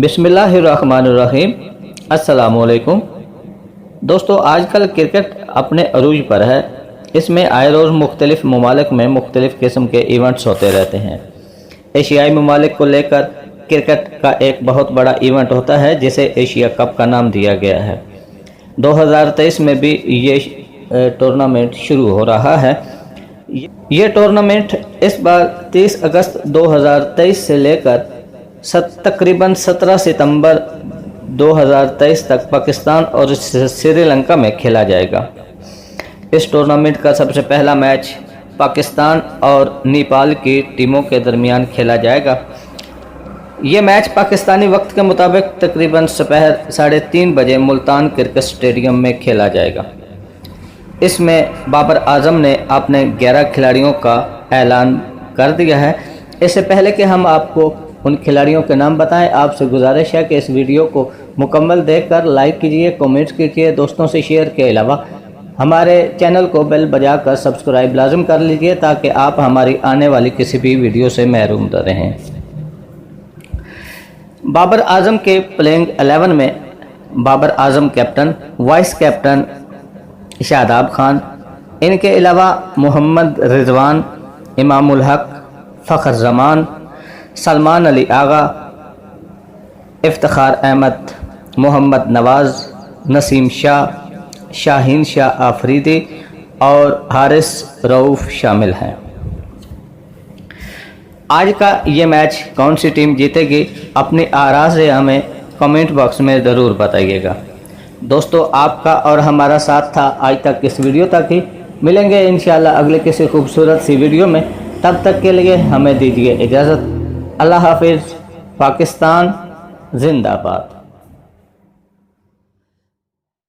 बिस्मिल्लाहिर्रहमानिर्रहीम। अस्सलाम वालेकुम दोस्तों, आजकल क्रिकेट अपने अरूज पर है। इसमें आए रोज़ मुख्तलिफ़ ममालिक में मुख्तलिफ़ किस्म के इवेंट्स होते रहते हैं। एशियाई ममालिक को लेकर क्रिकेट का एक बहुत बड़ा इवेंट होता है जिसे एशिया कप का नाम दिया गया है। 2023 में भी ये टूर्नामेंट शुरू हो रहा है। ये टूर्नामेंट इस बार 30 अगस्त 2023 से लेकर तकरीबन 17 सितंबर 2023 तक पाकिस्तान और श्रीलंका में खेला जाएगा। इस टूर्नामेंट का सबसे पहला मैच पाकिस्तान और नेपाल की टीमों के दरमियान खेला जाएगा। ये मैच पाकिस्तानी वक्त के मुताबिक तकरीबन दोपहर 3:30 बजे मुल्तान क्रिकेट स्टेडियम में खेला जाएगा। इसमें बाबर आजम ने अपने 11 खिलाड़ियों का ऐलान कर दिया है। इससे पहले कि हम आपको उन खिलाड़ियों के नाम बताएं, आपसे गुजारिश है कि इस वीडियो को मुकम्मल देखकर लाइक कीजिए, कमेंट्स कीजिए, दोस्तों से शेयर के अलावा हमारे चैनल को बेल बजाकर सब्सक्राइब लाजम कर लीजिए ताकि आप हमारी आने वाली किसी भी वीडियो से महरूम न रहें। बाबर आजम के प्लेइंग 11 में Babar Azam captain, vice captain Shadab Khan, इनके अलावा मोहम्मद रिजवान, इमामुल हक, फ़खर जमान, सलमान अली आगा, इफ्तिखार अहमद, मोहम्मद नवाज़, नसीम शाह, शाहीन शाह आफरीदी और हारिस रऊफ़ शामिल हैं। आज का ये मैच कौन सी टीम जीतेगी, अपनी आरा से हमें कमेंट बॉक्स में ज़रूर बताइएगा। दोस्तों, आपका और हमारा साथ था आज तक इस वीडियो तक ही। मिलेंगे इंशाल्लाह अगले किसी खूबसूरत सी वीडियो में। तब तक के लिए हमें दीजिए इजाज़त। अल्लाह हाफिज़। पाकिस्तान जिंदाबाद।